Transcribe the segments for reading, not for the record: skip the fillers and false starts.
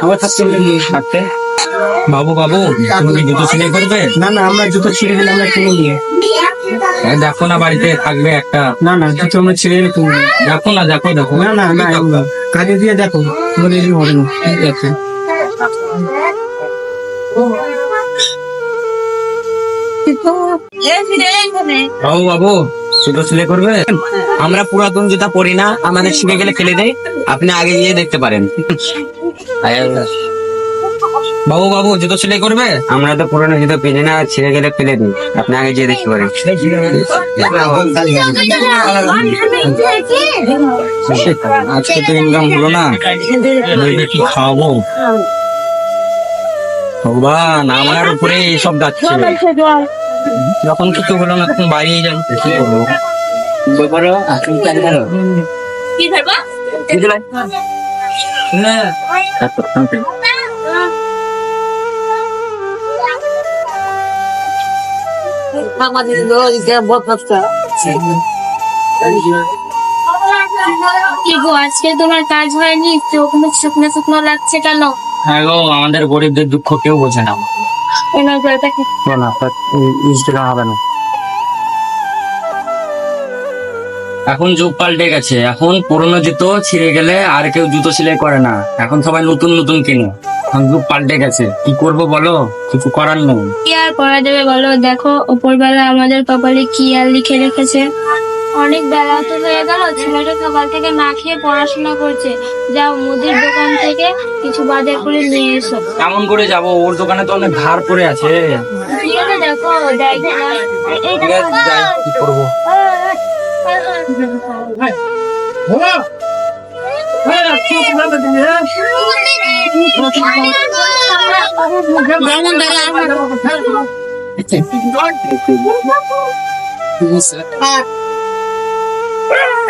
আমার থাকতে বাবু বাবু, তুমি কি জুতো সেলাই করবে? না না, আমরা জুতো ছিঁড়ে গেলে আমরা কিনে নিয়ে। দেখো না, বাড়িতে থাকবে একটা। না না, জুতো আমরা ছিঁড়ে গেলে কিনে নিয়ে। দেখো না, দেখো দেখো। না না না, কাজে দিয়ে দেখো, বলে এরকম হবে না। ঠিক আছে। বাবু বাবু, জুতো সেলাই করবে? আমরা পুরাতন জুতা পরি না, আমাদের শিখে গেলে ফেলে দেয়। আপনি আগে গিয়ে দেখতে পারেন। বাবু বাবু, জুতো সেলাই করবে? আমরা তো পুরোনো জুতো পিনি না, ছিঁড়ে গেলে ফেলে দিই। আপনি আগে গিয়ে দেখতে পারেন। আজকে তো ইনকাম হলো না, কি খাওয়াবো? ভগবান, আমার উপরে সব যাচ্ছে। যখন কিছু হলো না তখন বাইরে যাই, কি করবো? কি গো, আজকে তোমার কাজ হয়নি? চোখ মুখ শুকনো শুকনো লাগছে কেন? হ্যাঁ গো, আমাদের গরিবদের দুঃখ কেউ বোঝে না। হবে না। এখন যুগ পাল্টে গেছে, এখন পুরোনো জুতো ছিঁড়ে গেলে আর কেউ জুতো সেলাই করে না, এখন সবাই নতুন নতুন কিনে। এখন যুগ পাল্টে গেছে, কি করবো বলো? কিছু করার নেই। কি আর করা যাবে বলো? দেখো উপরবেলা আমাদের কপালে কি আর লিখে রেখেছে। অনেক বেলা তো হয়ে গেল, ছেলেটা সকাল থেকে না খেয়ে পড়াশোনা করছে। যাও মুদির দোকান থেকে কিছু বাজার করে নিয়ে এসো। কেমন করে যাব? ওর দোকানে তো অনেক ধার পড়ে আছে। ঠিক আছে, দেখো যাই কিনা। ঠিক আছে, যাই, কি করবো?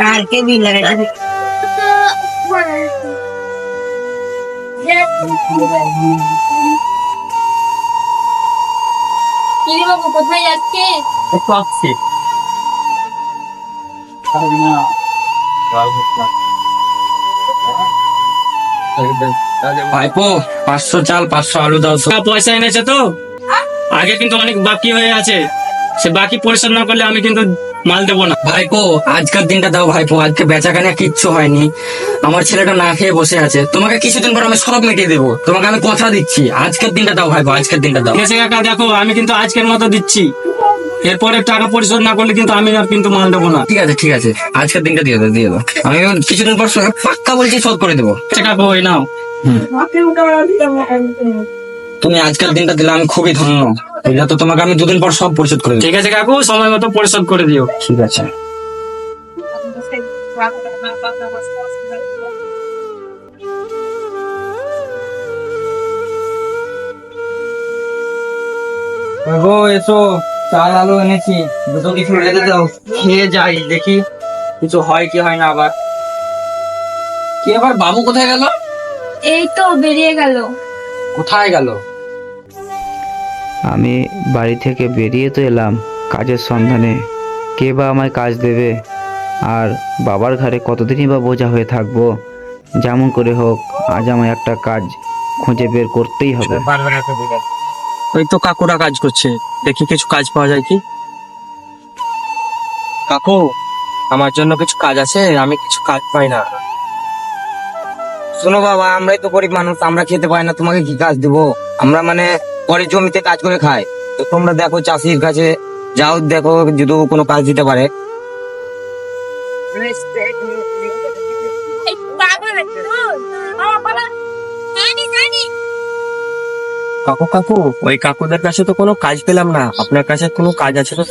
কালকে দিন লাগে। বাবু কোথায় যাচ্ছে? একটু আসছি। ভাইপো, 500 চাল 500 আলু দাও তো। পয়সা এনেছে তো? আগে কিন্তু অনেক বাকি হয়ে আছে, সে বাকি পরিশোধ না করলে আমি কিন্তু মাল দেবো না। ভাইপো, আজকের দিনটা দাও ভাইপো, আজকে বেচাকেনা কিচ্ছু হয়নি। আমার ছেলেটা না খেয়ে বসে আছে, তোমাকে কিছুদিন পর আমি সব মিটিয়ে দেবো, তোমাকে আমি কথা দিচ্ছি। আজকের দিনটা দাও ভাইপো, আজকের দিনটা দাও। ঠিক আছে কাকা, দেখো আমি কিন্তু আজকের মতো দিচ্ছি, এরপরে টাকা পরিশোধ না করলে কিন্তু আমি আর কিন্তু মাল দেবো না। ঠিক আছে ঠিক আছে, আজকের দিনটা দিয়ে দাও, দিয়ে দাও। আমি কিছুদিন পর পাক্কা বলছি শোধ করে দেবো। আচ্ছা কাকু, ওই নাও। তুমি আজকের দিনটা দিলে আমি খুবই ধন্য। বুঝলে তো, তোমাকে আমি 2 দিন পর সব পরিশোধ করে দেবো। ঠিক আছে কাকু, সময় মতো পরিশোধ করে দিও। ঠিক আছে। গো এসো, চাল আলু এনেছি, দুটো কিছু রেঁধে দাও, খেয়ে যাই, দেখি কিছু হয় কি হয় না। আবার কি, আবার বাবু কোথায় গেল? এই তো বেরিয়ে গেল। কোথায় গেল? আমি বাড়ি থেকে বেরিয়ে তো এলাম কাজের সন্ধানে। কে বা আমায় কাজ দেবে? আর বাবার ঘাড়ে কতদিনই বা বোঝা হয়ে থাকবো? যেমন করে হোক আজ আমায় একটা কাজ খুঁজে বের করতেই হবে। ওই তো কাকুরা কাজ করছে, দেখি কিছু কাজ পাওয়া যায় কি। কাকু, আমার জন্য কিছু কাজ আছে, আমি কিছু কাজ পাই না। শোনো বাবা, আমরাই তো গরিব মানুষ, আমরা খেতে পাই না, তোমাকে কি কাজ দেবো? আমরা মানে পরে জমিতে কাজ করে খাই। তো তোমরা দেখো চাষির কাছে যাও, দেখো যদি ও কোনো কাজ দিতে পারে। কাকু কাকু, ওই কাকুদের কাছে তো কোনো কাজ পেলাম না, আপনার কাছে কোনো কাজ আছে তো?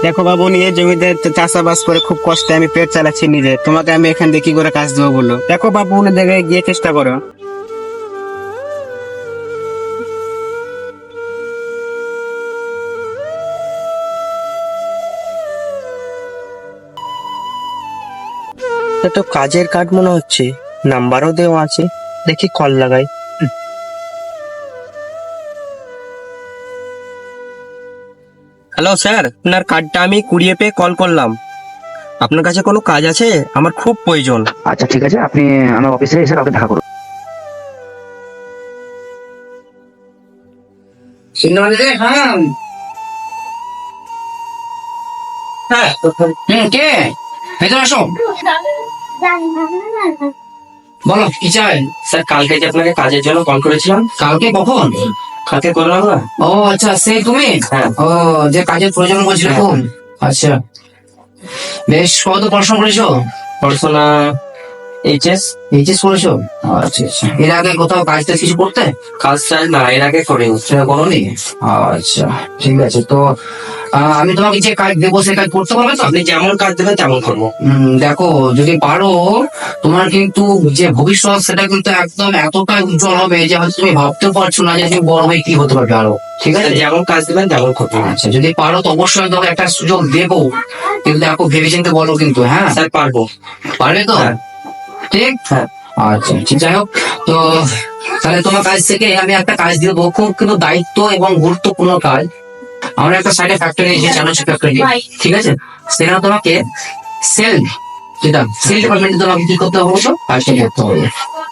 দেখো বাবু, নিয়ে জমিতে চাষাবাস করে খুব কষ্টে আমি পেট চালাচ্ছি নিজে, তোমাকে আমি এখান থেকে কি করে কাজ দেবো বলো? দেখো বাবু, অন্য জায়গায় গিয়ে চেষ্টা করো। তো কাজের কার্ড মনে হচ্ছে, নাম্বারও দেওয়া আছে, দেখি কল লাগাই। হ্যালো স্যার, আপনার কার্ডটা আমি কুড়িয়ে পেয়ে কল করলাম। আপনার কাছে কোনো কাজ আছে? আমার খুব প্রয়োজন। আচ্ছা ঠিক আছে, আপনি আমার অফিসে এসে কাউকে দেখা করুন। হ্যাঁ কে ভেতরে আসো, বলো কি চাই। স্যার কালকে যে আপনাকে কাজের জন্য কল করেছিলাম। কালকে কখন? কালকে করলাম না। ও আচ্ছা, সেই তুমি? হ্যাঁ। ও, যে কাজের প্রয়োজন বলছিল তো। আচ্ছা, বেশ, কত পড়াশোনা করেছো? পড়াশোনা এইচএস করেছো? আচ্ছা আচ্ছা। এর আগে কোথাও কাজ টাজ কিছু করতে? কাজ টাজ না, এর আগে করিনি। সেটা করোনি? আচ্ছা ঠিক আছে। তো আমি তোমাকে যে কাজ দেবো সে কাজ করতে পারবে তো? আপনি যেমন কাজ দেবেন তেমন করবো। দেখো, যদি পারো তোমার কিন্তু যে ভবিষ্যৎ সেটা কিন্তু একদম এতটাই উজ্জ্বল হবে যে হয়তো তুমি ভাবতেও পারছো না যে তুমি বড় হয়ে কি হতে পারবে আরো। ঠিক আছে, যেমন কাজ দেবেন তেমন করবো। আচ্ছা, যদি পারো তো অবশ্যই তোমাকে একটা সুযোগ দেবো, কিন্তু দেখো ভেবে চিন্তে বলো কিন্তু। হ্যাঁ স্যার, পারবো। পারবে তো? ঠিক। হ্যাঁ আচ্ছা ঠিক। যাই হোক, তো তাহলে তোমার কাছ থেকে আমি একটা কাজ দিয়ে দেবো, খুব কিন্তু দায়িত্ব এবং গুরুত্বপূর্ণ কাজ। আমরা একটা সাইডে ফ্যাক্টরি যে চানাচুর ফ্যাক্টরি, ঠিক আছে, সেখানে তোমাকে সেল ডিপার্টমেন্টে তোমাকে কি করতে হবে বলছো? কাজটা করতে হবে।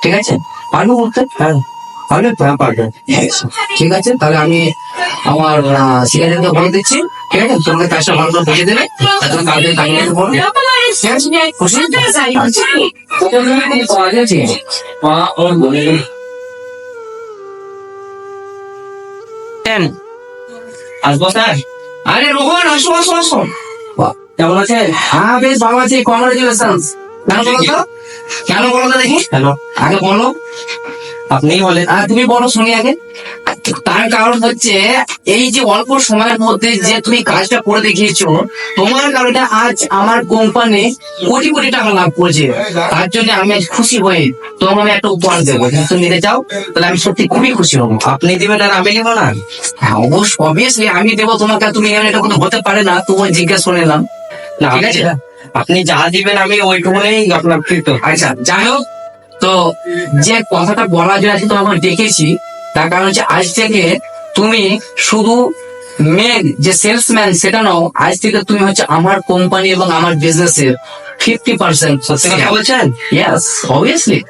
ঠিক আছে, পারবো করতে? হ্যাঁ পারবে তো? হ্যাঁ পারবে। ঠিক আছে, তাহলে আমি আমার সিনিয়রকে বলে দিচ্ছি। ঠিক আছে, তোমাকে কাজটা ভালো করে বুঝিয়ে দেবে, আর তুমি কালকে কাজে যেতে পারো। ঠিক আছে? খুশি? আচ্ছা। ঠিক আছে। আসবো স্যার? আরে রোহন, আসো আসো আসো। কেমন আছে? হ্যাঁ বেশ ভালো আছি, কংগ্রেচুলেশন। কেন বলো তো? কেন বলো তো দেখি? কেন আগে বলো। আপনিই বলেন। তুমি বলো শুনি আগে। তার কারণ হচ্ছে এই যে অল্প সময়ের মধ্যে যে তুমি কাজটা করে দেখিয়েছো, তোমার কারণে আজ আমার কোম্পানি কোটি কোটি টাকা লাভ করেছে। তার জন্য আমি আজ খুশি হয়ে তোমাকে আমি একটা উপহার দেবো। যদি তুমি নিতে চাও তাহলে আমি সত্যি খুবই খুশি হবো। আপনি দিবেন আর আমি নেবো না? হ্যাঁ অবভিয়াসলি আমি দেবো তোমাকে। তুমি এটা কোনো হতে পারে না, তোমার জিজ্ঞেস করে নিলাম। ঠিক আছে, আপনি যা দিবেন আমি ওইটুকুনেই আপনার কৃত। আচ্ছা যাই হোক, তো যে কথাটা বলার জন্য আজকে তোমাকে ডেকেছি তার কারণ হচ্ছে আজ থেকে তুমি শুধু মেন যে সেলসম্যান সেটা নাও, আজ থেকে তুমি হচ্ছে আমার কোম্পানি এবং আমার বিজনেস এর 50%। সত্যি কথা বলছেন? Yes obviously.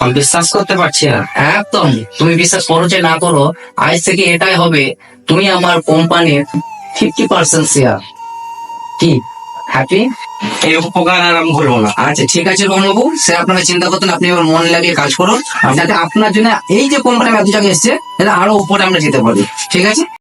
আমি বিশ্বাস করতে পারছি না। একদম, তুমি বিশ্বাস করো যে না করো, আজ থেকে এটাই হবে, তুমি আমার কোম্পানির 50% শেয়ার। কি হ্যাপি? এই উপকার আর আমি ভুলবো না। আচ্ছা ঠিক আছে রমনবাবু, সে আপনারা চিন্তা করতেন, আপনি এবার মন লাগিয়ে কাজ করুন, যাতে আপনার জন্য এই যে কোম্পানি এত জায়গায় এসছে আরো উপরে আমরা যেতে পারি। ঠিক আছে।